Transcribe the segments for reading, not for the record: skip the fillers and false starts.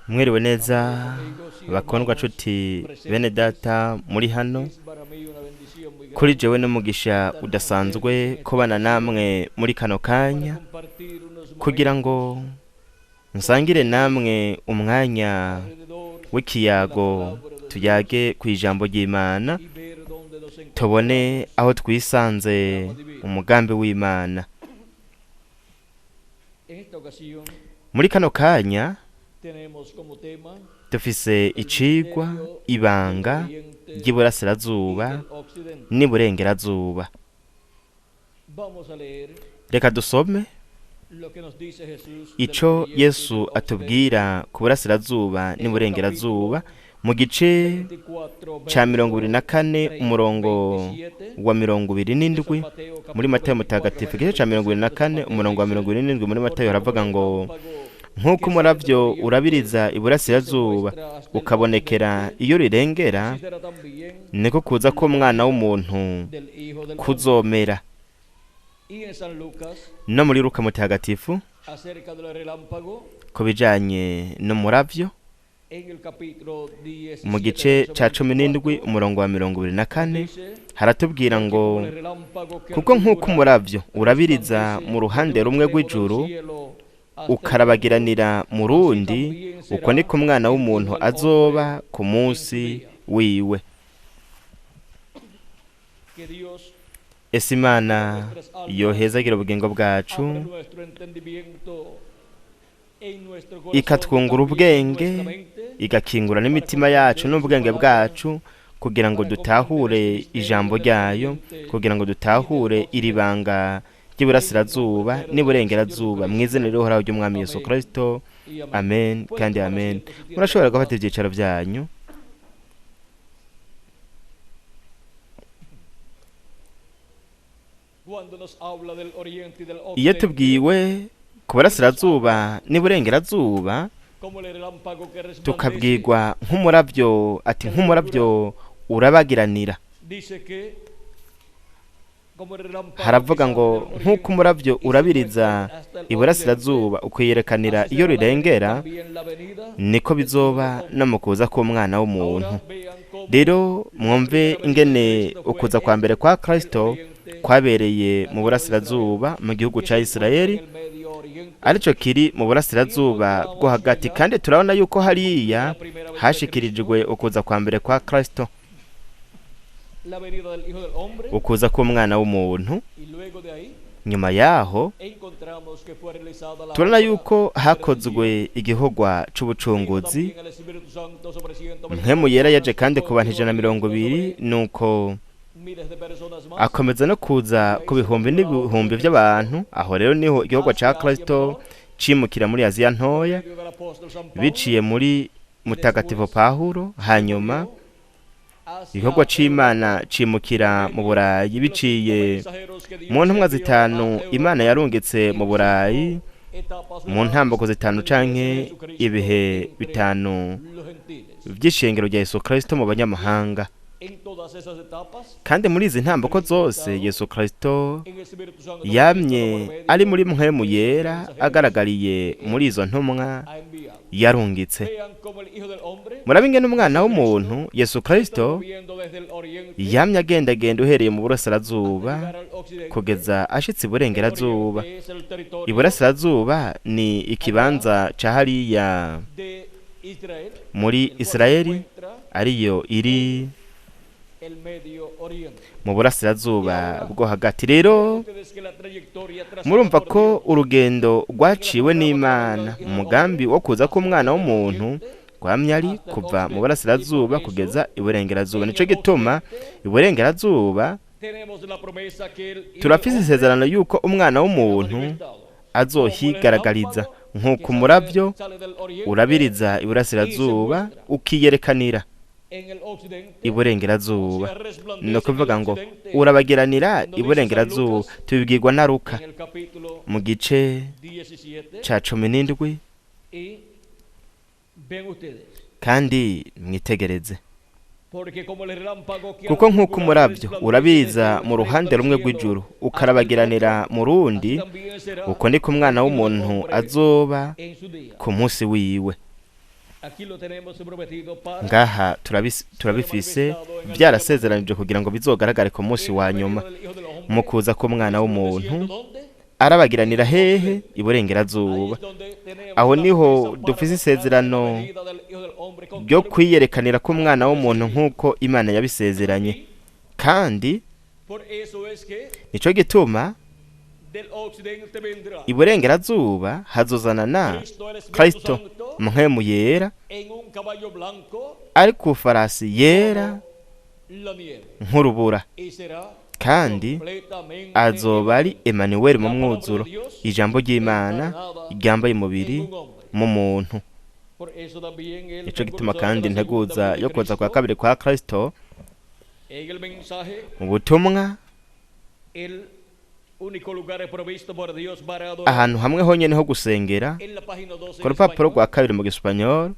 Mwiriwe neza bakundwa nshuti bene data muri hano kuri jewe n'umugisha udasanzwe kubana namwe muri kano kanya kugira ngo nsangire namwe umwanya w'ikiyago tuyage ku ijambo ry'Imana tubone aho twisanze umugambi w'Imana. Muri kano kanya dufise icigwa ibanga ry'iburasirazuba n'iburengerazuba. Reka dusome ico Yesu atubwira ku burasirazuba n'iburengerazuba mu gice ca 24 umurongo wa 27 muri Matayo mutagatifu. Igice ca 24 umurongo wa 27 muri Matayo haravuga ngo nk'uko umuravyo urabiriza iburasirazuba ukabonekera iyo rirengera, niko kuza ko umwana w'umuntu kuzomera. No muri Luka mutagatifu ku bijanye n'umuravyo mu gice ca 17 umurongo wa 24 haratubwira ngo kuko nk'uko umuravyo urabiriza mu ruhande rumwe rw'ijuru ukarabagiranira mu rundi, uko niko umwana w'umuntu azoba ku munsi wiwe. Ese Imana yohezagira ubugingo bwacu ikatwungura ubwenge, igakingura n'imitima yacu n'ubwenge bwacu kugira ngo dutahure ijambo ryayo, kugira ngo dutahure iri banga ry'iburasirazuba n'iburengerazuba mu izina rihoraho ry'umwami Yesu Kristo. Amen kandi amen. Murashobora gufata ibyicaro byanyu. Iyo tubwiwe ku burasirazuba n'iburengerazuba tukabwirwa nk'umuravyo, ati nk'umuravyo urabagiranira. Haravuga ngo nk'uko umuravyo urabiriza iburasirazuba ukwiyerekanira iyo rirengera, niko bizoba no mu kuza k'umwana w'umuntu. Rero mwumve ingene ukuza kwa mbere kwa Kristo kwabereye mu burasirazuba mu gihugu ca Isirayeli, arico kiri mu burasirazuba bwo hagati, kandi turabona yuko hariya hashikirijwe ukuza kwa mbere kwa Kristo, ukuza k'umwana w'umuntu. Nyuma yaho turabona yuko hakozwe igihogwa c'ubucunguzi. Mpwemu yera yaje kandi ku bantu 120, nuko akomeza no kuza ku bihumbi n'ibihumbi by'abantu. Aho rero niho igihogwa ca Kristo cimukira muri Aziya ntoya biciye muri mutagatifu Pawulo, hanyuma igihogwa c'Imana cimukira mu Burayi biciye mu ntumwa zitanu Imana yarungitse mu Burayi mu ntambako zitanu canke ibihe bitanu vy'ishengero rya Yesu Kristo mu banyamahanga. Kandi muri izi ntambako zose Yesu Kristo yamye ari muri mpwemu yera agaragariye muri izo ntumwa yarungitse. Murabinge n'umwana w'umuntu Yesu Kristo yamye agendagenda uhereye mu burasirazuba kugeza ashitse iburengerazuba. Iburasirazuba ni ikibanza ca hariya muri Isirayeli, ariyo iri mu burasirazuba bwo hagati. Rero murumva ko urugendo rwaciwe n'Imana, umugambi wo kuza k'umwana w'umuntu gwamye ari kuva mu burasirazuba kugeza iburengerazuba. Nico gituma iburengerazuba turafise isezerano yuko umwana w'umuntu azohigaragariza nk'uko umuravyo urabiriza iburasirazuba ukiyerekanira iburengerazuba. No kuvuga ngo urabagiranira iburengerazuba. Tubibwirwa na Luka mu gice ca 17. Kandi mwitegereze kuko nk'uko umurabyo urabiza mu ruhande rumwe rw'ijuru ukarabagiranira mu rundi, uko niko umwana w'umuntu azoba ku munsi wiwe. Ngaha turabifise byarasezeranije kugira ngo bizogaragare ku munsi wa nyuma, mu kuza k'umwana w'umuntu arabagiranira hehe? Iburengerazuba. Aho niho dufise isezerano ryo kwiyerekanira k'umwana w'umuntu nk'uko Imana yabisezeranye, kandi nico gituma iburengerazuba hazozanana Kristo mpwemu yera ari ku farasi yera nk'urubura, kandi azoba ari Emmanuel mu mwuzuro, ijambo ry'Imana ryambaye umubiri mu muntu. Nico gituma kandi integuza yo kuza kwa kabiri kwa Kristo mu butumwa ahantu hamwe honyene ho gusengera, ku rupapuro rwa kabiri mu Gisipanyolo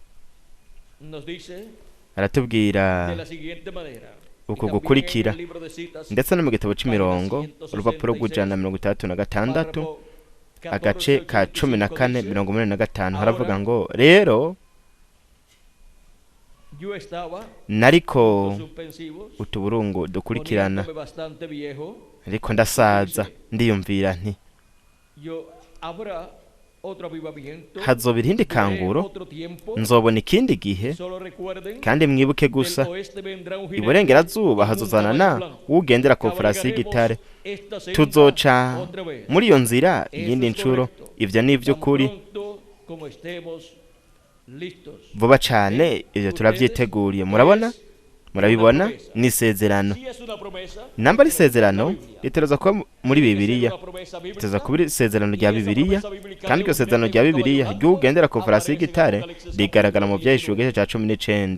aratubwira uko gukurikira, ndetse no mu gitabo c'imirongo urupapuro rw'166 agace ka 14:85 haravuga ngo, rero nariko utuburungu dukurikirana, ariko ndasaza ndiyumvira nti hazoba irindi kanguro, nzobona ikindi gihe. Kandi mwibuke gusa, iburengerazuba hazozanana ugendera ku farasi y'igitare, tuzoca muri iyo nzira iyindi ncuro. Ivyo ni ivy'ukuri vuba cane, ivyo turavyiteguriye. Murabibona ni isezerano. Namba ari isezerano ritegerezwa kuba muri Bibiliya, ritegerezwa kuba isezerano rya Bibiliya, kandi iryo sezerano rya Bibiliya ry'ugendera ku farasi y'igitare rigaragara mu Vyahishuwe igice ca 19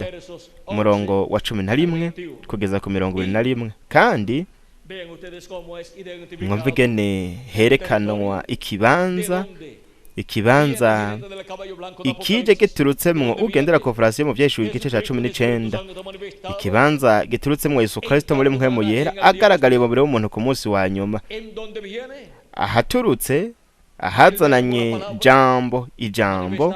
umurongo wa 11 kugeza ku 21. Kandi mwumve ingene herekanwa ikibanza ikije giturutsemwo ugendera ku farasi yo mu Vyahishuwe igice ca 19, ikibanza giturutsemwo Yesu Kristo muri mpwemu yera agaragariye mu mubiri w'umuntu ku munsi wa nyuma. Ahaturutse ahazananye ijambo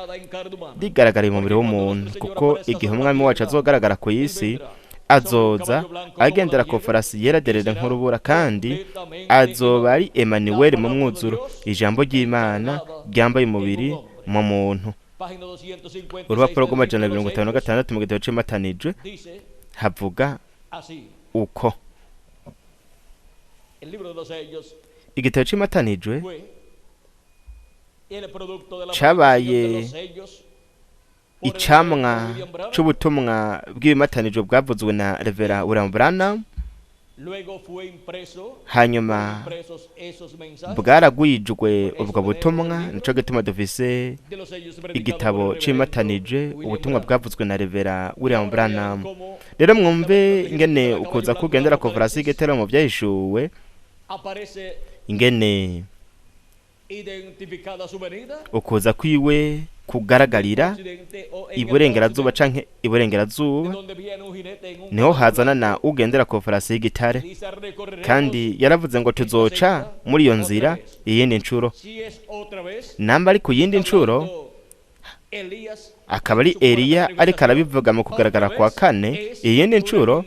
rigaragariye mu mubiri w'umuntu, kuko igihe umwami wacu azogaragara ku isi azoza agendera ku farasi yera derere nk'urubura, kandi azoba ari Emmanuel mu mwuzuro, ijambo ry'Imana ryambaye umubiri mu muntu. Urupapuro rw'156 mu gitabo c'Imatanijwe havuga uko. Igitabo c'Imatanijwe cabaye icamwa c'ubutumwa bw'ibimatanijwe bwavuzwe na Revera William Branham, hanyuma bwaragwijwe ubwo butumwa. Nico gituma dufise igitabo c'imatanije ubutumwa bwavuzwe na Revera William Branham. Rero mwumve ingene ukuza kugendera ku farasi y'igitare mu Vyahishuwe, ingene ukuza kwiwe kugaragarira iburengerazuba canke iburengerazuba, niho hazanana ugendera ku farasi y'igitare, kandi yaravuze ngo tuzoca muri iyo nzira iyindi ncuro. Namba ari ku yindi ncuro akaba ari Eliya ariko arabivuga mu kugaragara kwa kane, iyindi ncuro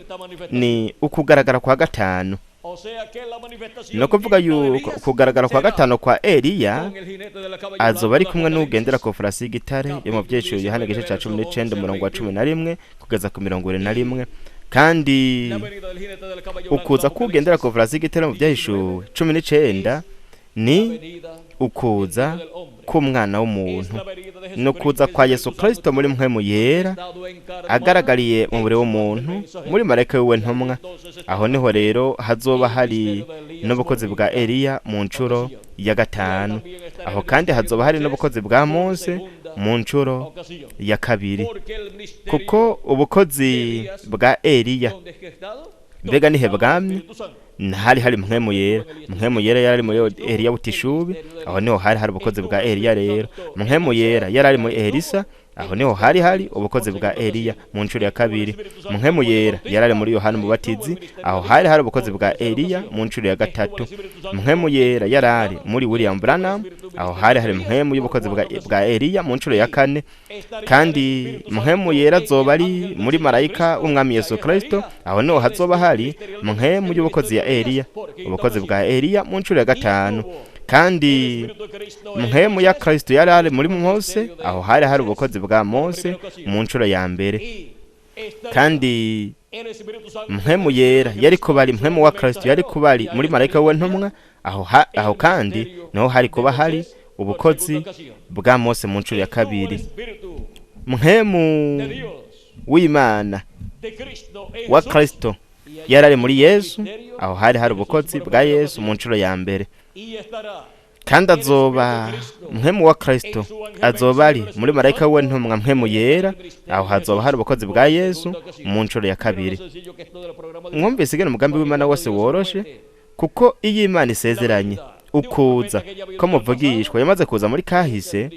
ni ukugaragara kwa gatanu. No kuvuga yuko kugaragara kwa gatano kwa Eliya azoba ari kumwe n'ugendera ku farasi y'igitare yo mu Vyahishuwe Yohana igice ca 19 umurongo wa 11 kugeza ku 21. Kandi ukuza kugendera ku farasi y'igitare mu Vyahishuwe 19 ni ukuza k'umwana w'umuntu, no kuza kwa Yesu Kristo muri mpwemu yera agaragariye mu mubiri w'umuntu muri marayika wiwe ntumwa. Aho niho rero hazoba hari n'ubukozi bwa Eliya mu ncuro ya gatanu. Aho kandi hazoba hari n'ubukozi bwa Mose mu ncuro ya kabiri, kuko ubukozi bwa Eliya mbega nihe bwamye? Hari mpwemu yera yari muri Eliya butishubi. Aho niho hari ubukozi bwa Eliya. Rero mpwemu yera yari ari muri Elisa, aho niho hari ubukozi bwa Eliya mu ncuro ya kabiri. Mpwemu yera yarari muri Yohana Umubatizi, aho hari ubukozi bwa Eliya mu ncuro ya gatatu. Mpwemu yera yarari muri William Branham, aho hari mpwemu y'ubukozi bwa Eliya mu ncuro ya kane. Kandi mpwemu yera azoba ari muri marayika w'umwami Yesu Kristo, aho niho hazoba hari mpwemu y'ubukozi ya Eliya, ubukozi bwa Eliya mu ncuro ya gatanu. Kandi mpwemu ya Kristo yarari muri Mose, aho hari ubukozi bwa Mose mu ncuro ya mbere. Kandi mpwemu yera yari kubari mpwemu wa Kristo yari kubari muri marayika w'intumwa, aho kandi niho hari kuba hari ubukozi bwa Mose mu ncuro ya kabiri. Mpwemu w'Imana wa Kristo yarari muri Yesu, aho hari ubukozi bwa Yesu mu ncuro ya mbere. Kandi azoba mpwemu wa Kristo azoba ari muri marayika w'intumwa mpwemu yera, aho hazoba hari ubukozi bwa Yesu mu ncuro ya kabiri. Mwumvise igena umugambi w'Imana wose woroshe, kuko iyo Imana isezeranye ukuza ko muvugishwa yamaze kuza muri kahise,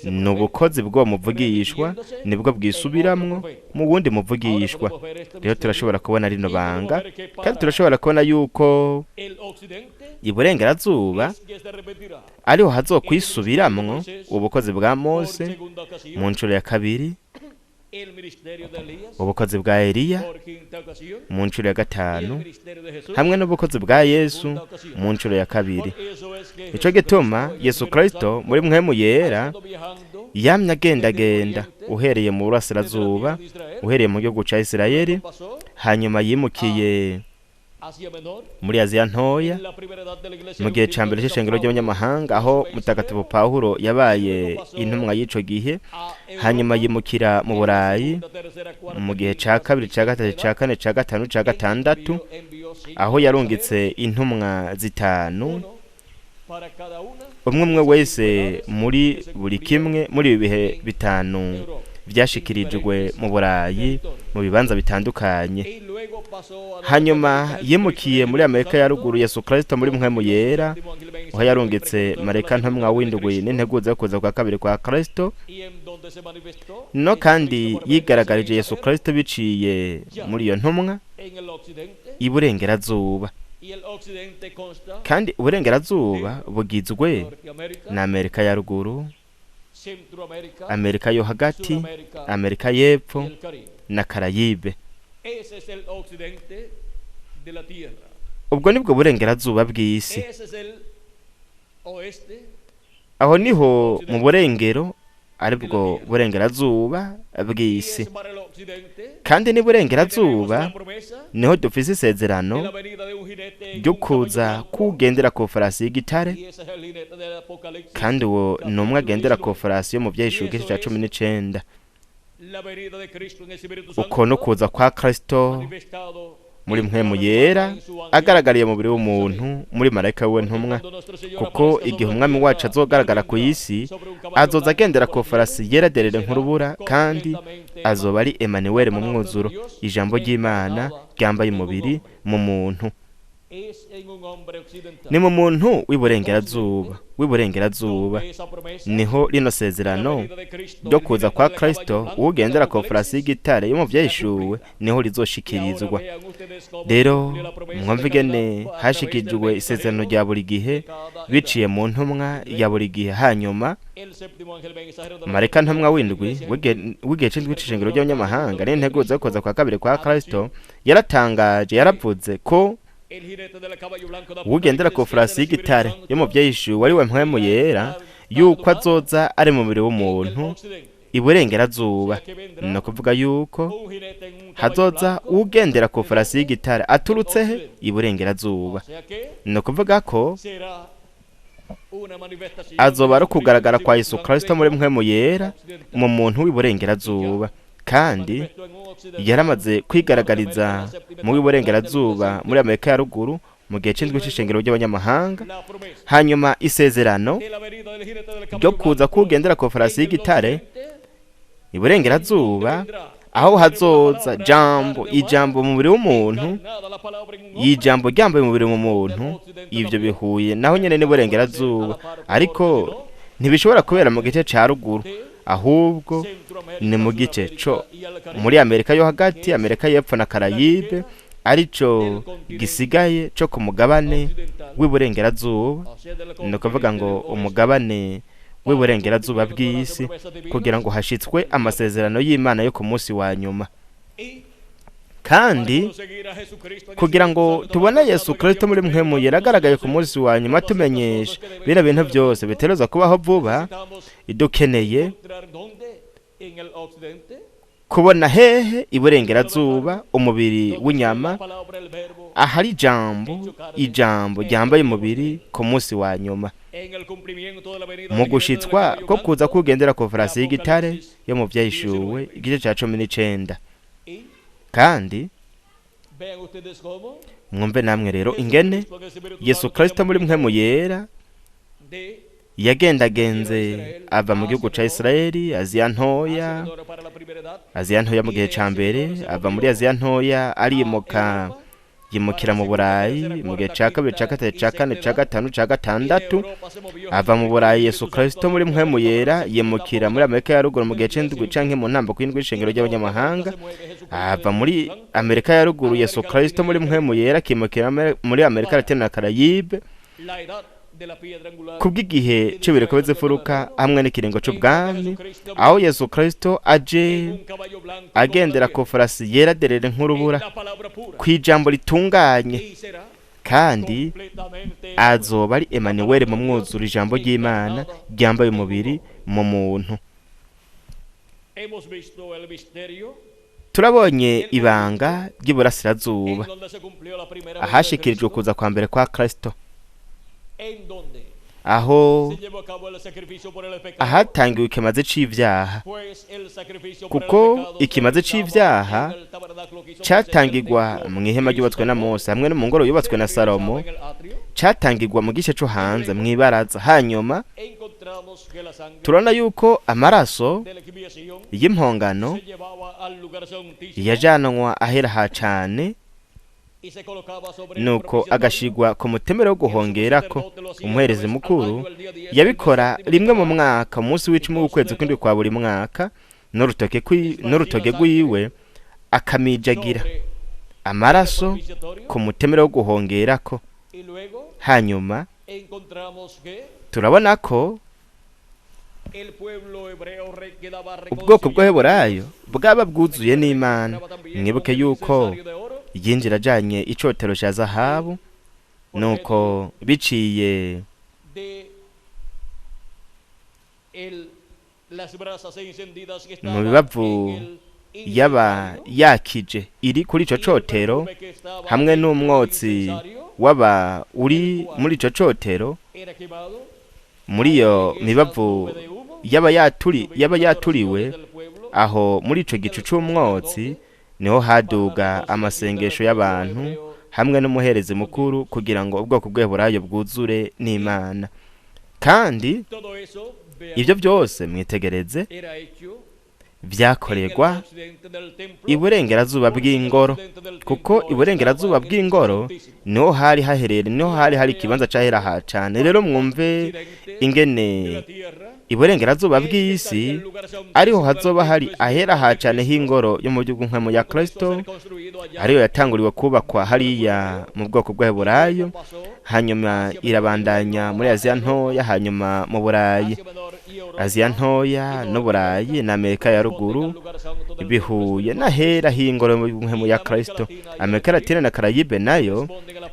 ni ubukozi bw'uwo muvugishwa nibwo bwisubiramwo mu wundi muvugishwa. Rero turashobora kubona rino banga, kandi turashobora kubona yuko iburengerazuba ariho hazokwisubiramwo ubukozi bwa Mose mu ncuro ya kabiri, ubukozi bwa Eliya mu ncuro ya gatanu, hamwe n'ubukozi bwa Yesu mu ncuro ya kabiri. Ico gituma Yesu Kristo muri mpwemu yera yamye agendagenda uhereye mu burasirazuba, uhereye mu gihugu ca Isirayeli, hanyuma yimukiye muri Aziya ntoya mu gihe ca mbere c'ishengero ry'abanyamahanga, aho mutagatifu Pawulo yabaye intumwa y'ico gihe. Hanyuma yimukira mu Burayi mu gihe ca kabiri, ca gatatu, ca kane, ca gatanu, ca gatandatu, aho yarungitse intumwa zitanu, umwe wese muri buri kimwe muri ibi bihe bitanu byashikirijwe mu Burayi mu bibanza bitandukanye. Hanyuma yimukiye muri Amerika ya ruguru Yesu Kristo muri mpwemu yera, aho yarungitse marayika ntumwa w'indwi n'integuza yo kuza kwa kabiri kwa Kristo, no kandi yigaragarije Yesu Kristo biciye muri iyo ntumwa iburengerazuba. Kandi uburengerazuba bugizwe na Amerika ya ruguru, Amerika yo hagati, Amerika y'epfo na Karayibe. Ubwo nibwo burengerazuba bw'isi. Aho niho mu burengero aribwo burengerazuba bw'isi. Kandi ni burengerazuba niho dufise isezerano ryo kuza kugendera ku farasi y'igitare, kandi uwo ni umwe agendera ku farasi yo mu Vyahishuriwe igice ca 19. Uko no kuza kwa Kristo muri mpwemu yera agaragariye mu mubiri w'umuntu muri marayika w'intumwa, kuko igihe umwami wacu azogaragara ku isi azoza agendera ku farasi yera derere nk'urubura, kandi azoba ari Emmanuel mu mwuzuro, ijambo ry'Imana ryambaye umubiri mu muntu. Ni mu muntu w'iburengerazuba niho rino sezerano ryo kuza kwa Kristo ugendera ku farasi y'igitare yo mu Vyahishuriwe niho rizoshikirizwa. Rero mwumve ingene hashikijwe isezerano rya buri gihe biciye mu ntumwa ya buri gihe. Hanyuma marayika ntumwa w'indwi w'igihe c'indwi c'ishengero ry'abanyamahanga n'integuza yo kuza kwa kabiri kwa Kristo yaratangaje, yaravuze ko ugendera ku farasi y'igitare yo mu Vyahishuriwe ari we mpwemu yera, yuko azoza ari mu mubiri w'umuntu iburengerazuba. Ni ukuvuga yuko hazoza ugendera ku farasi y'igitare aturutse he? Iburengerazuba. Ni ukuvuga ko azoba ari ukugaragara kwa Yesu Kristo muri mpwemu yera mu muntu w'iburengerazuba, kandi yaramaze kwigaragariza mu w'iburengerazuba muri Amerika ya ruguru mu gihe c'indwi c'ishengero ry'abanyamahanga. Hanyuma isezerano ryo kuza kugendera ku farasi y'igitare iburengerazuba, aho hazoza ijambo mu mubiri w'umuntu, ijambo ryambaye umubiri mu muntu, ivyo bihuye naho nyene n'iburengerazuba, ariko ntibishobora kubera mu gice ca ruguru, ahubwo ni mu gice co muri Amerika yo hagati, Amerika y'epfo na Karayibe, arico gisigaye co ku mugabane w'iburengerazuba. Ni ukuvuga ngo umugabane w'iburengerazuba bw'isi, kugira ngo hashitswe amasezerano y'Imana yo ku munsi wa nyuma. Kandi kugira ngo tubone Yesu Kristo muri mpwemu yaragaragaye ku munsi wa nyuma, tumenyesha bino bintu byose bitereza kubaho vuba, idukeneye kubona hehe iburengerazuba umubiri w'inyama, ahari ijambo ryambaye umubiri ku munsi wa nyuma, mu gushitswa ko kuza kugendera ku farasi y'igitare yo mu Vyahishuwe igice ca 19. Kandi mwumve namwe rero ingene Yesu Kristo muri mpwemu yera yagendagenze ava mu gihugu ca Israeli, Aziya ntoya mu gihe ca mbere, ava muri Aziya ntoya yimukira mu Burayi mu gihe ca kabiri, ca gatatu, ca kane, ca gatanu, ca gatandatu. Ava mu Burayi Yesu Kristo muri mpwemu yera yimukira muri Amerika ya ruguru mu gihe c'indwi canke mu ntambo kw'indwi y'ishengero ry'abanyamahanga. Ava muri Amerika ya ruguru Yesu Kristo muri mpwemu yera kimukira muri Amerika Latine na Karayibe kubw'igihe c'ibireko bizifuruka hamwe n'ikiringo c'ubwami, aho Yesu Kristo aje agendera ku farasi yera derere nk'urubura kw'ijambo ritunganye, kandi azoba ari Emmanuel mu mwuzuro, ijambo ry'Imana ryambaye umubiri mu muntu. Turabonye ibanga ry'iburasirazuba ahashikirijwe kuza kwa mbere kwa Kristo, aho ahatangiwe ikimaze c'ivyaha, kuko ikimaze c'ivyaha catangirwa mu ihema ryubatswe na Mose hamwe no mu ngoro yubatswe na Salomo, catangirwa mu gice co hanze mw'ibaraza. Hanyuma turabona yuko amaraso y'impongano yajanwa ahera ha cane, nuko agashigwa ku mutemero wo guhongerako. Umuherezi mukuru yabikora rimwe mu mwaka, umunsi w'icumi w'ukwezi kw'indwi kwa buri mwaka, n'urutoke rwiwe akamijagira amaraso ku mutemero wo guhongerako. Hanyuma turabona ko ubwoko bw'Abaheburayo bwaba bwuzuye n'Imana. Mwibuke yuko yinjira ajanye icotero ca zahabu, nuko biciye mu bibavu yaba yakije iri kuri ico cotero hamwe n'umwotsi waba uri muri ico cotero, muri iyo mibavu yaba yaturiwe aho muri ico gicu c'umwotsi, niho haduga amasengesho y'abantu hamwe n'umuherezi mukuru kugira ngo ubwoko bw'Abaheburayo bwuzure n'Imana. Kandi ibyo byose mwitegereze vyakorerwa iburengerazuba bw'ingoro, kuko iburengerazuba bw'ingoro niho hari haherere, niho hari ikibanza cahera ha cane. Rero mwumve ingene iburengerazuba bw'isi ariho hazoba hari ahera ha cane h'ingoro yo mu gihugu mpwemu ya Kristo, ariyo yatanguriwe kubakwa hariya mu bwoko bw'Abaheburayo, hanyuma irabandanya muri Aziya ntoya, hanyuma mu Burayi. Aziya ntoya n'Uburayi na Amerika ya ruguru bihuye n'ahera h'ingoro yo mu mpwemu ya Kristo. Amerika Latine na Karayibe nayo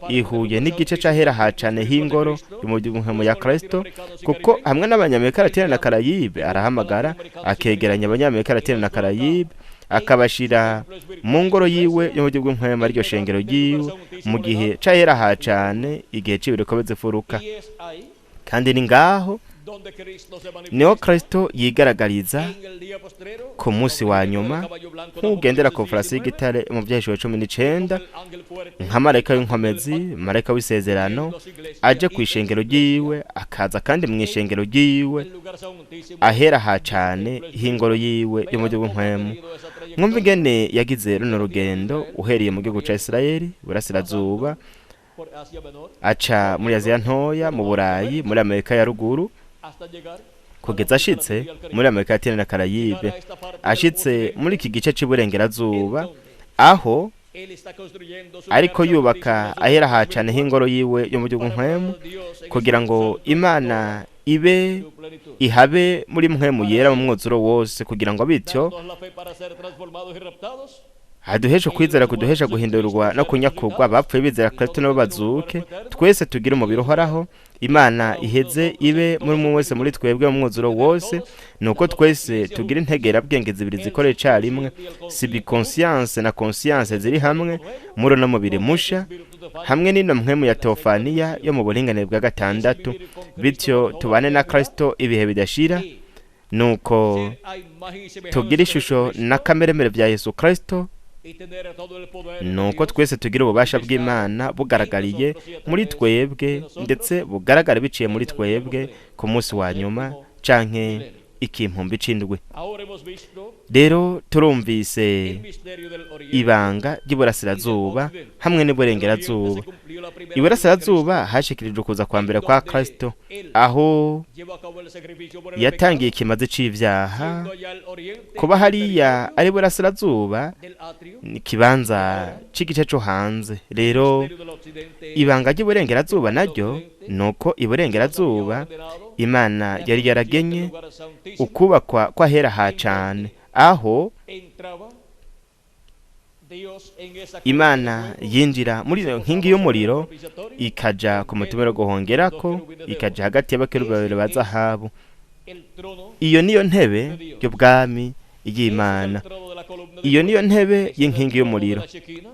ihuye n'igice c'ahera ha cane h'ingoro yo mu mpwemu ya Kristo, kuko hamwe n'abanyamerika Latine na Karayibe arahamagara akegeranya abanyamerika Latine na Karayibe akabashira mu ngoro yiwe yo mu gihugu mpwemu, ariryo shengero ryiwe mu gihe c'ahera ha cane, igihe c'ibireko bizifuruka. Kandi ni ngaho niho Kristo yigaragariza ku munsi wa nyuma nk'ugendera ku farasi y'igitare mu Vyahishuwe 19, nka marayika w'inkomezi, marayika w'isezerano, aje ku ishengero ryiwe, akaza kandi mu ishengero ryiwe ahera ha cane h'ingoro yiwe yo mu gihugu mpwemu. Mwumva ingene yagize runo rugendo uhereye mu gihugu ca Israeli burasirazuba, aca muri Aziya ntoya, mu Burayi, muri Amerika ya ruguru, kugeza ashitse muri Amerika Latine na Karayibe, ashitse muri iki gice cy'iburengerazuba aho ariko yubaka ahera hacane h'ingoro yiwe yo mu gihugu mpwemu kugira ngo Imana ibe ihabe muri mpwemu yera mu mwuzuro wose, kugira ngo bityo haduheshe kwizera kuduhesha guhindurwa no kunyakurwa abapfuye bizera Kristo nabo bazuke, twese tugire umubiri uhoraho. Imana iheze ibe muri umwe wese muri twebwe mu mwuzuro wose, nuko twese tugira integera bwenge zibiri zikora icarimwe, subconscience na conscience ziri hamwe muri no mubiri musha, hamwe n'ino mpwemu ya teofaniya yo mu buringanire bwa gatandatu, bityo tubane na Kristo ibihe bidashira, nuko tugira ishusho na kameremere bya Yesu Kristo, nuko twese tugira ububasha bw'Imana bugaragariye muri twebwe, ndetse bugaragara biciye muri twebwe ku munsi wa nyuma canke ikimpumbi c'indwi. Rero turumvise ibanga ry'iburasirazuba hamwe n'iburengerazuba. Iburasirazuba hashikirijwe kuza kwa mbere kwa Kristo, aho yatangiye ikimazi c'ivyaha. Kuba hariya ari iburasirazuba ni kibanza c'igice co hanze. Rero ibanga ry'iburengerazuba naryo nuko iburengerazuba Imana yari yaragenye ukubakwa kwahera hacane, aho Imana yinjira muri iyo nkingi y'umuriro ikaja ku mutumero guhongerako, ikaja hagati y'abakerubi babiri ba zahabu. Iyo niyo ntebe y'ubwami y'Imana, iyo niyo ntebe y'inkingi y'umuriro,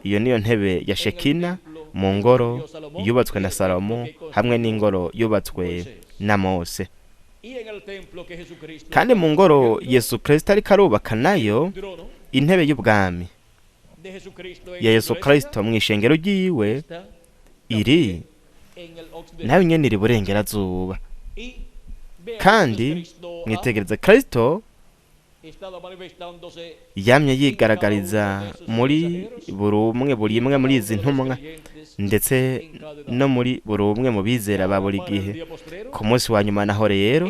iyo niyo ntebe ya Shekina mu ngoro yubatswe na Salomo hamwe n'ingoro yubatswe na Mose. Kandi mu ngoro Yesu Kristo ariko arubaka nayo intebe y'ubwami ya Yesu Kristo mu ishengero ryiwe iri nayo nyene iri burengerazuba. Kandi mwitegereze Kristo yamye yigaragariza muri buri imwe muri izi ntumwa, ndetse no muri buri umwe mu bizera ba buri gihe. Ku munsi wa nyuma naho rero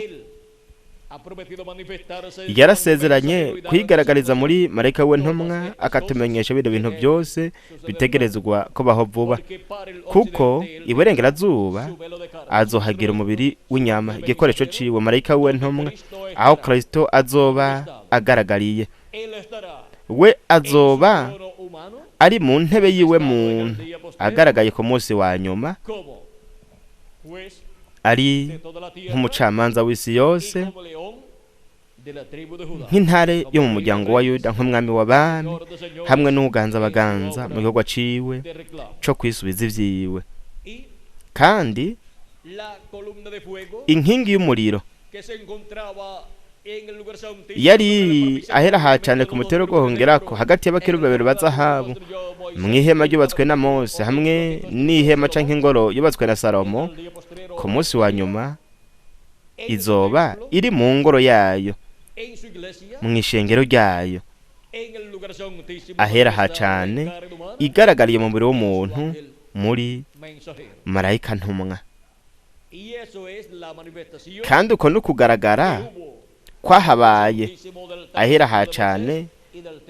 yarasezeranye kwigaragariza muri marayika we ntumwa, akatumenyesha bino bintu byose bitegerezwa kubaho vuba, kuko iburengerazuba azohagira umubiri w'inyama, igikoresho ciwe marayika we ntumwa, aho Kristo azoba agaragariye. We azoba ari mu ntebe yiwe muntu agaragaye ku munsi wa nyuma, ari nk'umucamanza w'isi yose, nk'intare yo mu muryango wa Yuda, nk'umwami w'abami, hamwe n'uganza abaganza mu gikorwa ciwe co kwisubiza ivyiwe. Kandi inkingi y'umuriro yari ahera hacane ku mutero guhongerako hagati y'abakerubi babiri ba zahabu mw'ihema ryubatswe na Mose hamwe n'ihema canke ingoro yubatswe na Salomo. Ku munsi wa nyuma izoba iri mu ngoro yayo, mw'ishengero ryayo, ahera hacane, igaragariye mu mubiri w'umuntu muri marayika ntumwa. Kandi uko n'ukugaragara kwahabaye ahera hacane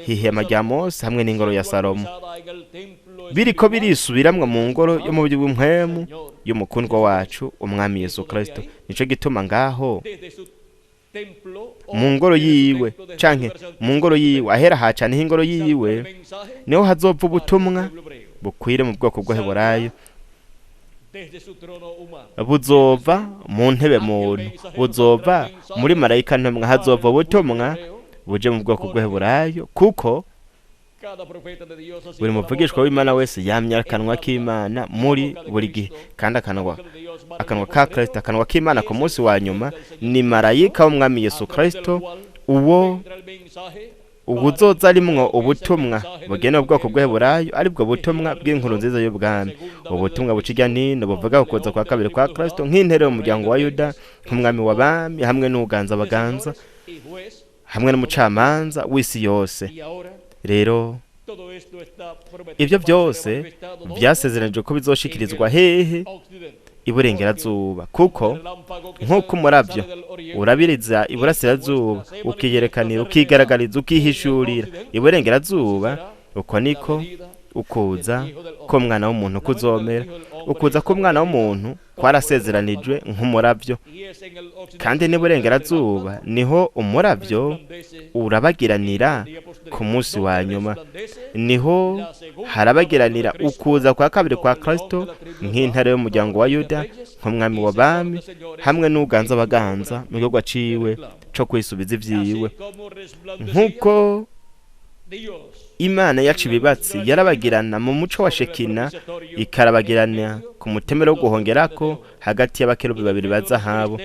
h'ihema rya Mose hamwe n'ingoro ya Salomo, biriko birisubiramwe mu ngoro yo mu by'ubw'Impwemu y'umukundwa wacu umwami Yesu Kristo. Nico gituma ngaho mu ngoro yiwe canke mu ngoro yiwe ahera hacane h'ingoro yiwe niho hazopfa ubutumwa bukwire mu bwoko bw'Heburayo, buzova mu ntebe muntu, buzova muri marayika ntumwa, hazova ubutumwa buje mu bwoko bw'Heburayo, kuko buri muvugishwa w'Imana wese yamye akanwa k'Imana muri buri gihe. Kandi akanwa ka Kristo, akanwa k'Imana ku munsi wa nyuma ni marayika w'umwami Yesu Kristo, uwo ubuzoza arimwo ubutumwa bugenewe ubwoko bw'Heburayo, aribwo butumwa bw'inkuru nziza y'ubwami, ubutumwa bucijya nino buvuga kuza kwa kabiri kwa Kristo nk'intere mu muryango wa Yuda, nk'umwami w'abami hamwe n'uganza abaganza hamwe n'umucamanza w'isi yose. Rero ibyo byose byasezeranijwe ko bizoshikirizwa hehe? iburengerazuba, kuko nk'uko umuravyo urabiriza iburasirazuba ukiyerekanira ukigaragariza ukihishurira iburengerazuba, uko niko ukuza k'umwana w'umuntu kuzomera. Ukuza k'umwana w'umuntu kwarasezeranijwe nk'umuravyo, kandi n'iburengerazuba niho umuravyo urabagiranira ku munsi wa nyuma, niho harabagiranira ukuza kwa kabiri kwa Kristo nk'intare y'umuryango wa Yuda, nk'umwami w'abami, hamwe n'uganza abaganza mu gihugu ciwe co kwisubiza ivyiwe. Nk'uko Imana yacu ibibatsi yarabagirana mu muco wa Shekina, ikarabagirana ku mutemero wo guhongerako hagati y'abakerubi babiri ba zahabu,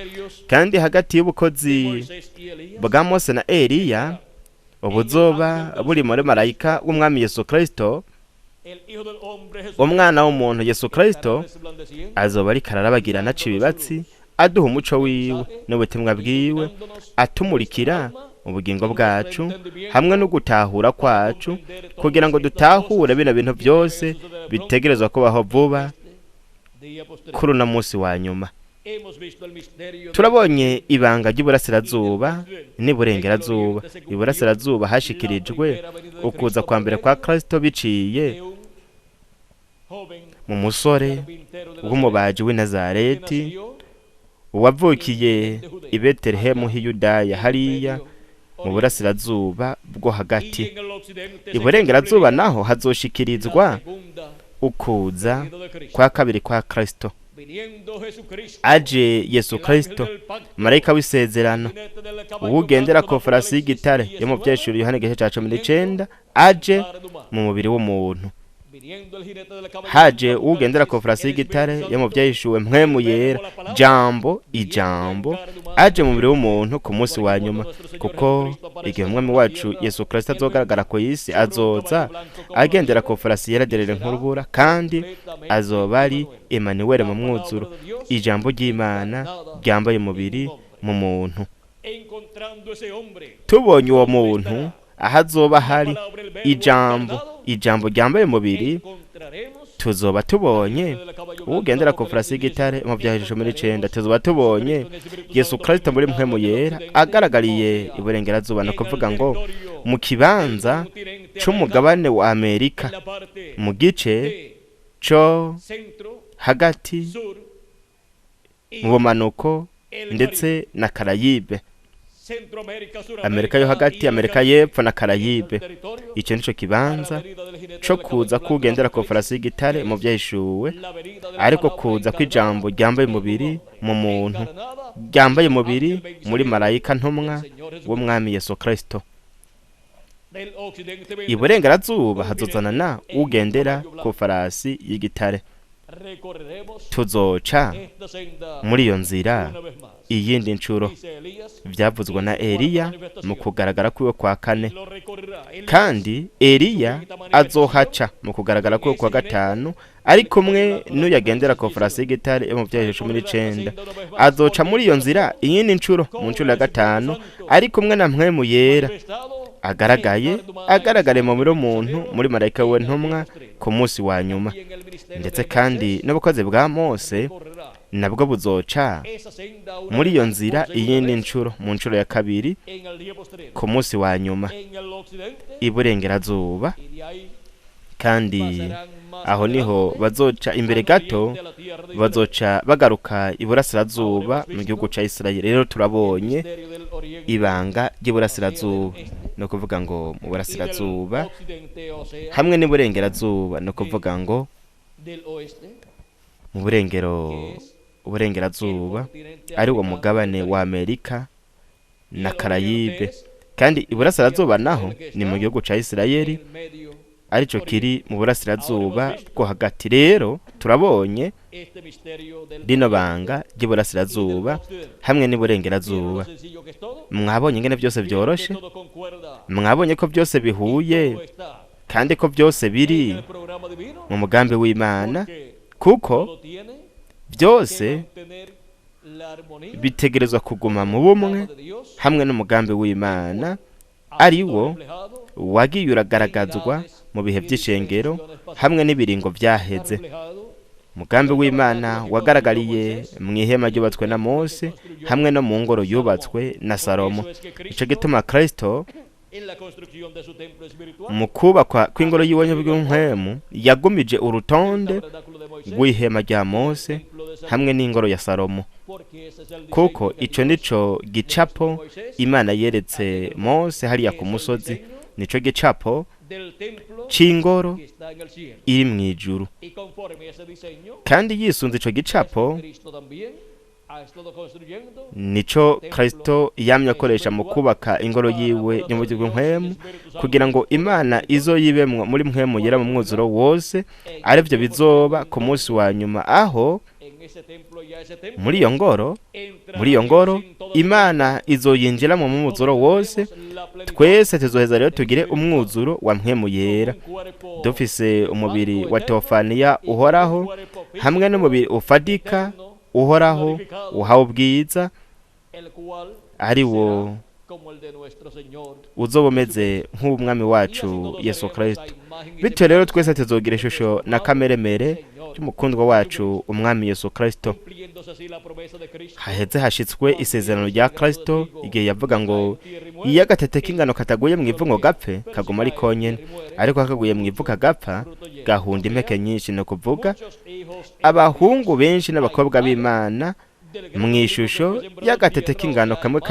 kandi hagati y'ubukozi bwa Mose na Eliya ubuzoba buri muri marayika w'umwami Yesu Kristo. Umwana w'umuntu Yesu Kristo azoba ariko ararabagirana aca ibibatsi, aduha umuco wiwe n'ubutumwa bwiwe, atumurikira ubugingo bwacu hamwe no gutahura kwacu, kugira ngo dutahure bino bintu byose bitegerezwa kubaho vuba kuri uno munsi wa nyuma. Turabonye ibanga ry'iburasirazuba n'iburengerazuba. Iburasirazuba hashikirijwe ukuza kwa mbere kwa Kristo biciye mu musore w'umubaji w'i Nazareti wavukiye i Betelehemu h'i Yudaya, hariya mu burasirazuba bwo hagati. Iburengerazuba naho hazoshikirizwa ukuza kwa kabiri kwa Kristo. Aje Yesu Kristo, marayika w'isezerano, uwugendera ku farasi y'igitare yo mu Vyeshuri Yohana igice ca 19, aje mu mubiri w'umuntu. Haje uwugendera ku farasi y'igitare yo mu Vyahishuwe mpwemu yera, ijambo aje mu mubiri w'umuntu ku munsi wa nyuma, kuko igihe umwami wacu Yesu Kristo azogaragara ku isi, azoza agendera ku farasi yera derere nk'urubura, kandi azoba ari Emmanuel mu mwuzuro, ijambo ry'Imana ryambaye umubiri mu muntu. Tubonye uwo muntu ahazoba hari ijambo ryambaye umubiri, tuzoba tubonye ugendera ku farasi y'igitare mu Vyahishuwe 19, tuzoba tubonye Yesu Kristo muri mpwemu yera agaragariye iburengerazuba, no kuvuga ngo mu kibanza c'umugabane wa Amerika, mu gice co hagati mu bumanuko ndetse na Karayibe, Amerika yo hagati, Amerika y'epfo na Karayibe. Ico nico kibanza co kuza kugendera ku farasi y'igitare mu Vyahishuwe, ariko kuza kw'ijambo ryambaye umubiri mu muntu, ryambaye umubiri muri marayika ntumwa w'umwami Yesu Kristo. Iburengerazuba hazozanana ugendera ku farasi y'igitare. Tuzoca muri iyo nzira iyindi ncuro, vyavuzwe na Eliya mu kugaragara kwiwe kwa kane, kandi Eliya azohaca mu kugaragara kwiwe kwa gatanu, ari kumwe n'uyagendera ku farasi y'igitare yo mu Vyahishuwe 19. Azoca muri iyo nzira iyindi ncuro mu ncuro ya gatanu, ari kumwe na mpwemu yera agaragare mu mubiri w'umuntu muri marayika we ntumwa ku munsi wa nyuma. Ndetse kandi n'ubukozi bwa Mose nabwo buzoca muri iyo nzira iyindi ncuro mu ncuro ya kabiri ku munsi wa nyuma iburengerazuba, kandi aho niho bazoca imbere gato, bazoca bagaruka iburasirazuba mu gihugu ca Isirayeli. Rero turabonye ibanga ry'iburasirazuba, no kuvuga ngo mu burasirazuba hamwe n'iburengerazuba, no kuvuga ngo mu burengerazuba ari wo mugabane wa Amerika na Karayibe, kandi iburasirazuba naho ni mu gihugu ca Isirayeli, arico kiri mu burasirazuba bwo hagati. Rero turabonye rino banga ry'iburasirazuba hamwe n'iburengerazuba. Mwabonye ingene byose byoroshe, mwabonye ko byose bihuye, kandi ko byose biri mu mugambi w'Imana, kuko byose bitegerezwa kuguma mu bumwe hamwe n'umugambi w'Imana, ari wo wagiye uragaragazwa mu bihe by'ishengero hamwe n'ibiringo byaheze. umugambi w'Imana wagaragariye mu ihema ryubatswe na Mose hamwe no mu ngoro yubatswe na Salomo. Ico gituma Kristo mu kubakwa kw'ingoro yiwe y'ubw'inkwemu yagumije urutonde rw'ihema rya Mose hamwe n'ingoro ya Salomo, kuko ico nico gicapo Imana yeretse Mose hariya ku musozi, nico gicapo c'ingoro iri mw'ijuru. Kandi yisunze ico gicapo nico Kristo yamye akoresha mu kubaka ingoro yiwe yo mu bw'inkwemu, kugira ngo Imana izoyibemwa muri mpwemu yera mu mwuzuro wose, arivyo bizoba ku munsi wa nyuma, aho muri iyo ngoro Imana izoyinjira mu mwuzuro wose. Twese tuzoheza rero tugire umwuzuro wa mpwemu yera, dufise umubiri wa teofaniya uhoraho hamwe n'umubiri ufadika uhoraho uhawe ubwiza, ari wo uzoba umeze nk'umwami wacu Yesu Kristo. Bityo rero twese tuzogira ishusho na kameremere y'umukundwa wacu umwami Yesu Kristo. Haheze hashitswe isezerano rya Kristo igihe yavuga ngo iyo agatete k'ingano kataguye mu ivu ngo gapfe kaguma ari konyene, ariko kakaguye mu ivu kagapfa gahunda impeke nyinshi. No kuvuga abahungu benshi n'abakobwa b'Imana mw'ishusho y'agatete k'ingano kamwe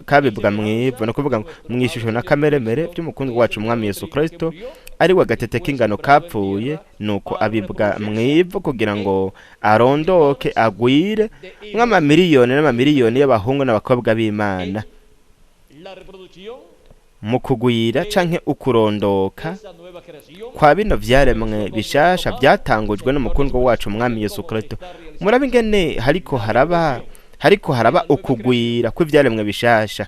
kabibwa mw'ivu, no kuvuga ngo mw'ishusho na kameremere by'umukundwa wacu umwami Yesu Kristo, ari we agatete k'ingano kapfuye, nuko abibwa mw'ivu kugira ngo arondoke agwire nk'amamiliyoni n'amamiliyoni y'abahungu n'abakobwa b'Imana. Mu kugwira canke ukurondoka kwa bino vyaremwe bishasha byatangujwe n'umukundwa wacu umwami Yesu Kristo, murabe ingene hariko haraba ukugwira kw'ivyaremwe bishasha,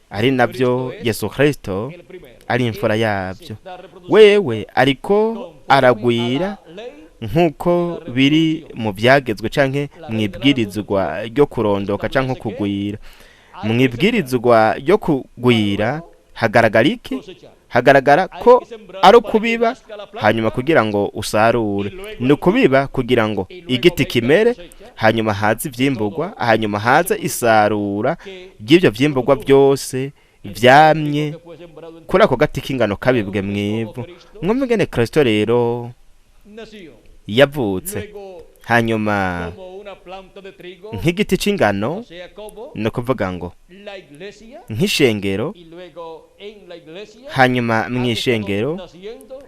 ari navyo Yesu Kristo ari imfura yavyo. Wewe ariko aragwira nk'uko biri mu vyagezwe canke mw'ibwirizwa ryo kurondoka canke kugwira. Mw'ibwirizwa ryo kugwira hagaragara iki? Hagaragara ko ari ukubiba hanyuma kugira ngo usarure. Ni ukubiba kugira ngo igiti kimere, hanyuma haze ivyimburwa, hanyuma haze isarura ry'ivyo vyimburwa byose vyamye kuri ako gati k'ingano kabibwe mw'ivu. Mwumve ingene Kristo rero yavutse, hanyuma nk'igiti c'ingano, no kuvuga ngo nk'ishengero, hanyuma mw'ishengero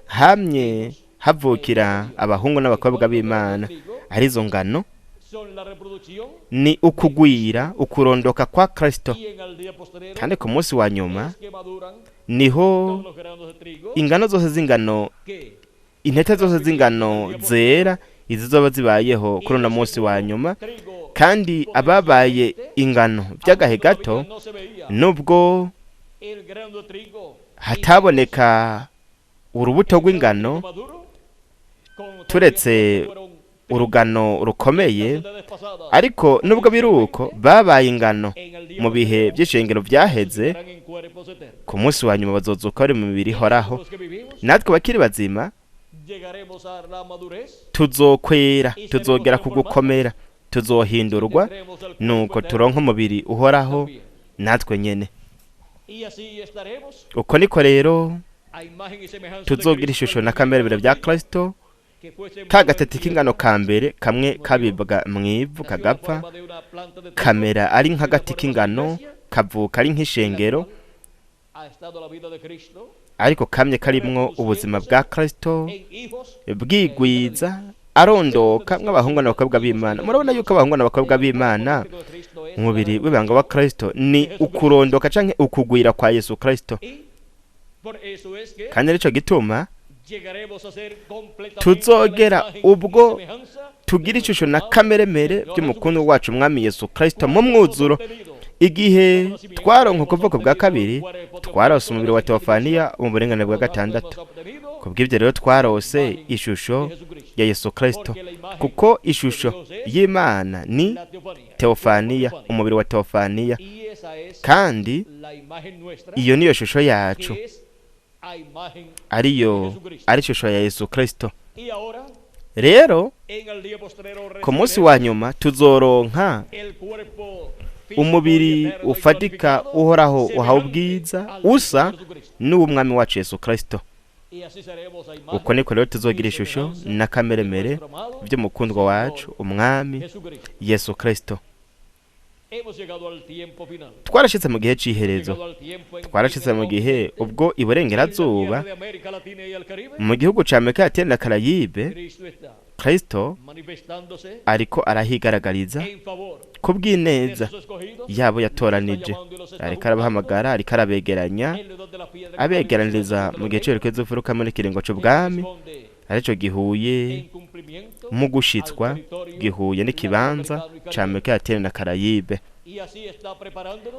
hamye havukira abahungu n'abakobwa b'Imana. Arizo ngano ni ukugwira, ukurondoka kwa Kristo. Kandi ku munsi wa nyuma niho ingano zose z'ingano, intete zose z'ingano zera izizoba zibayeho kuri uno munsi wa nyuma. Kandi ababaye ingano by'agahe gato, nubwo hataboneka urubuto rw'ingano turetse urugano rukomeye, ariko nubwo biruko babaye ingano mu bihe by'ishengero byaheze, ku munsi wa nyuma bazozuka bari mu mibiri ihoraho. Natwe bakiri bazima tuzokwera, tuzogera ku gukomera, tuzohindurwa, nuko turonka umubiri uhoraho natwe nyene. Uko niko rero tuzogira ishusho na kameremere bya Kristo. Ka gatete k'ingano ka mbere kamwe kabibwa mw'ivu kagapfa, kamera ari nk'agati k'ingano, kavuka ari nk'ishengero, ariko kamye karimwo ubuzima bwa Kristo bwigwiza, arondoka nk'abahungu n'abakobwa b'Imana. Murabona yuko abahungu n'abakobwa b'Imana umubiri w'ibanga wa Kristo ni ukurondoka canke ukugwira kwa Yesu Kristo. Kandi nico gituma tuzogera ubwo tugira ishusho na kameremere by'umukundwa wacu umwami Yesu Kristo mu mwuzuro. Igihe twaronka kuvuka bwa kabiri, twarose umubiri wa teofaniya mu burengane bwa gatandatu. Kubw'ibyo rero twarose ishusho ya Yesu Kristo, kuko ishusho y'Imana ni teofaniya, umubiri wa teofaniya, kandi iyo niyo shusho yacu, ari ishusho ya Yesu Kristo. rero ku munsi wa nyuma tuzoronka umubiri ufatika uhoraho uhawe ubwiza usa n'uw'umwami wacu Yesu Kristo. Uko niko rero tuzogira ishusho n'akameremere by'umukundwa wacu umwami Yesu Kristo. Twarashitse mu gihe c'iherezo, twarashitse mu gihe ubwo iburengerazuba mu gihugu ca Amerika Latine na Karayibe Kristo ariko arahigaragariza kubw'ineza yabo yatoranije, ariko arabahamagara, ariko arabegeranya, abegeraniriza mu gihe cyerekezo furuka muri kiringo c'ubwami, arico gihuye mu gushitswa, gihuye n'ikibanza ca Amerika Latine na Karayibe.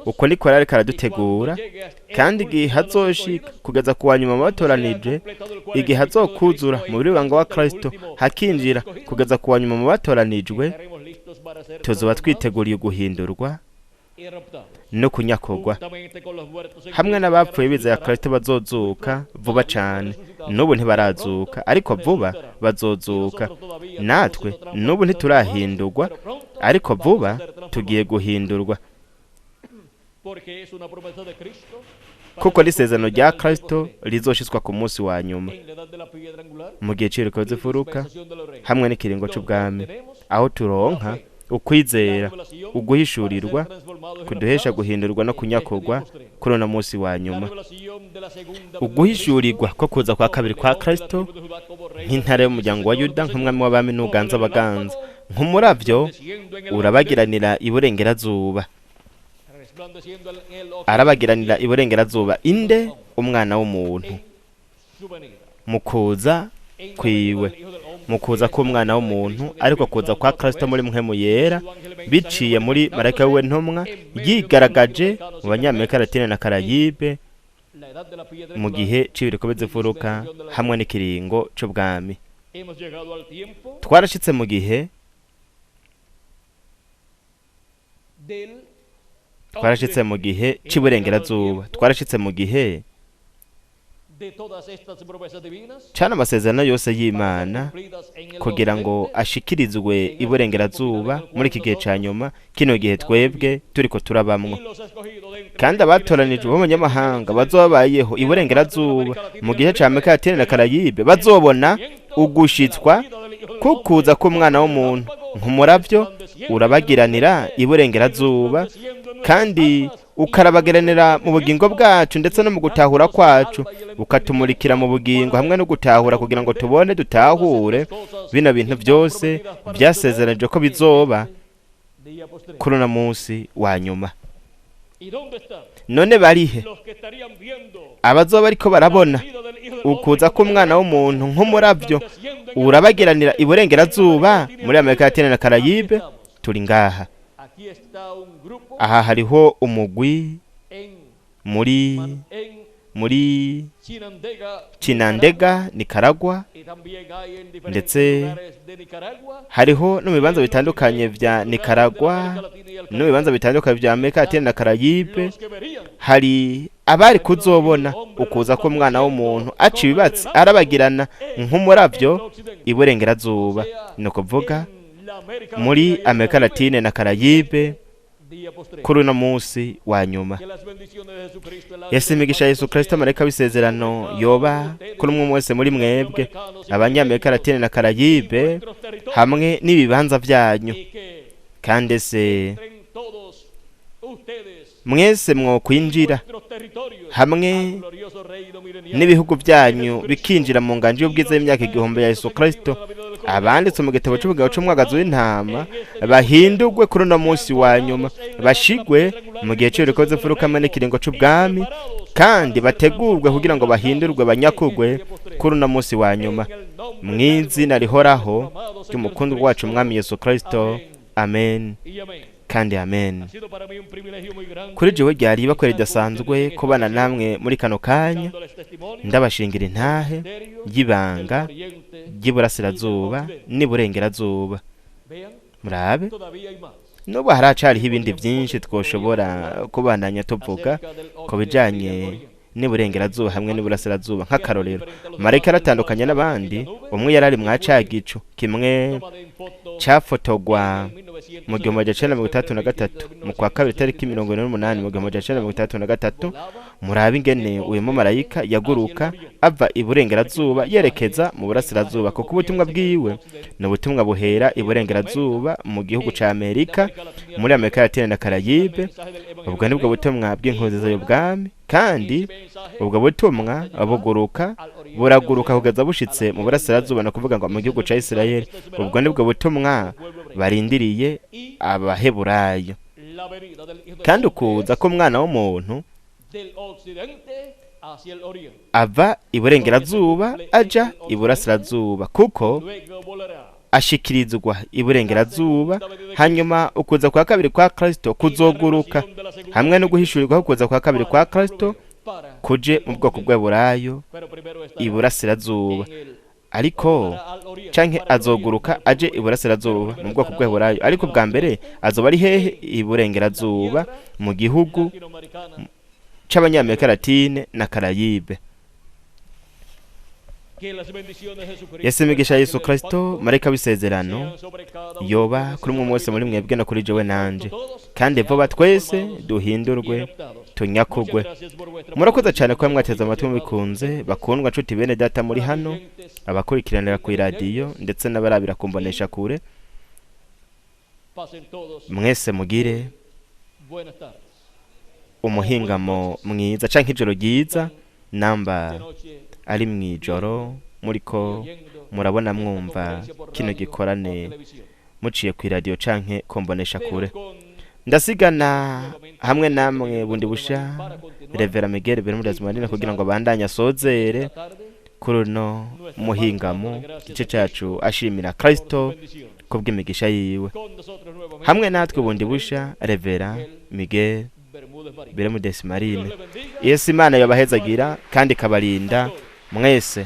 Uko niko rero karadutegura, kandi igihe hazoshika kugeza ku wanyuma batoranije, igihe hazokuzura mu banga wa Kristo hakinjira kugeza ku wanyuma mu batoranijwe, tuzoba twiteguriye guhindurwa no kunyakorwa hamwe n'abapfuye bizeye Kristo bazozuka vuba cane. N'ubu ntibarazuka, ariko vuba bazozuka. Natwe n'ubu ntiturahindurwa, ariko vuba tugiye guhindurwa, kuko n'isezerano rya Kristo rizoshitswa ku munsi wa nyuma mu gihe c'iherezo furuka hamwe n'ikiringo c'ubwami, aho turonka ukwizera, uguhishurirwa kuduhesha guhindurwa no kunyakorwa kuri uno munsi wa nyuma. Uguhishurirwa ko kuza kwa kabiri kwa Kristo nk'intare y'umuryango wa Yuda, nk'umwami w'abami n'uganza abaganza, nk'umuravyo urabagiranira iburengerazuba, arabagiranira iburengerazuba. Inde? Umwana w'umuntu mu kuza kwiwe, mu kuza k'umwana w'umuntu, ariko kuza kwa Kristo muri mpwemu yera biciye muri marayika wiwe ntumwa, yigaragaje mu banyamerika Latine na Karayibe mu gihe c'ibiriko furuka hamwe n'ikiringo c'ubwami. Twarashitse mu gihe c'iburengerazuba, twarashitse mu gihe cana amasezerano yose y'Imana kugira ngo ashikirizwe iburengerazuba muri iki gihe ca nyuma, kino gihe twebwe turiko turabamwo. Kandi abatoranijwe b'abanyamahanga bazobabayeho iburengerazuba mu gihe ca Amerika Latine na Karayibe bazobona ugushitswa kukuza k'umwana w'umuntu nk'umuravyo urabagiranira iburengerazuba, kandi ukarabageranira mu bugingo bwacu ndetse no mu gutahura kwacu, ukatumurikira mu bugingo hamwe no gutahura kugira ngo tubone dutahure bino bintu byose byasezeranije ko bizoba kuri uno munsi wa nyuma. None barihe abazoba ariko barabona ukuza k'umwana w'umuntu nk'umuravyo urabagiranira iburengerazuba muri Amerika Latine na Karayibe? Turi ngaha. Aha hariho umugwi muri Chinandega, Nicaragua, ndetse hariho no mu bibanza bitandukanye vya Nicaragua no mu bibanza bitandukanye vya Amerika Latine na Karayibe. Hari abari kuzobona ukuza k'umwana w'umuntu aca ibibatsi arabagirana nk'umuravyo iburengerazuba, no kuvuga muri Amerika Latine na Karayibe kuri uno munsi wa nyuma. Yesu imigisha Yesu Kristo marayika w'isezerano yoba kuri umwe wese muri mwebwe abanyamerika Latine na Karayibe hamwe n'ibibanza vyanyu, kandi se mwese mwo kwinjira hamwe n'ibihugu vyanyu bikinjira mu nganje y'ubwiza y'imyaka 1000 ya Yesu Kristo. Abanditse mu gitabo c'ubugabo c'umwagazi w'intama bahindurwe kuri uno munsi wa nyuma, bashigwe mu gihe c'ibiriko furuka hamwe n'ikiringo c'ubwami, kandi bategurwe kugira ngo bahindurwe banyakurwe kuri uno munsi wa nyuma, mw'izina rihoraho ry'umukundwa wacu umwami Yesu Kristo. Amen kandi amen. Kuri jewe ryari bakore ridasanzwe kubana namwe muri kano kanya, ndabashingira intahe y'ibanga ry'iburasirazuba n'iburengerazuba. Murabe n'ubu haracariho ibindi byinshi twoshobora kubandanya tuvuga ku bijanye n'iburengerazuba hamwe n'iburasirazuba. nk'akarorero marayika aratandukanye n'abandi, umwe yari ari mwa ca gicu kimwe cyafotogwa mu 1963 mu kwa kabiri tariki 28 mu 1963. murabe ingene uyu mumarayika yaguruka ava iburengerazuba yerekeza mu burasirazuba, kuko ubutumwa bwiwe ni ubutumwa buhera iburengerazuba mu gihugu ca Amerika, muri Amerika Latine na Karayibe. ubwo nibwo butumwa bw'inkozi y'ubwami, kandi ubwo butumwa buraguruka kugeza bushitse mu burasirazuba, no kuvuga ngo mu gihugu ca Isirayeli. ubwo nibwo butumwa barindiriye abaheburayo. kandi ukuza k'umwana w'umuntu ava iburengerazuba aja iburasirazuba, kuko ashikirizwa iburengerazuba. hanyuma ukuza kwa kabiri kwa Kristo kuzoguruka hamwe no guhishurirwaho ukuza kwa kabiri kwa Kristo kuje mu bwoko bw'Aburayo iburasirazuba. ariko canke azoguruka aje iburasirazuba mu bwoko bw'Aburayo, ariko bwa mbere azoba ari hehe? Iburengerazuba mu gihugu c'Abanyamerika Latine na Karayibe. Yesu imigisha Yesu Kristo marayika w'isezerano yoba kuri umwe wese muri mwebwe no kuri jewe nanje, kandi vuba twese duhindurwe tunyakugwe. murakoze cyane kuba mwateze amatwi mubikunze, bakundwa nshuti bene data muri hano, abakurikiranira ku iradiyo ndetse n'abarabira kumbonesha kure. mwese mugire umuhingamo mwiza canke ijoro ryiza, namba ari mwijoro muriko murabona mwumva kino gikorane muciye ku iradiyo canke kumbonesha kure. ndasigana hamwe namwe bundi busha Revera Miguel Bermudez Marina kugira ngo bandanye asozere kuri uno muhingamo igice cacu ashimira Kristo kubw'imigisha yiwe. hamwe natwe bundi busha Revera Miguel Bermudez Marina. Yesu Imana yabahezagira kandi kabarinda mwese.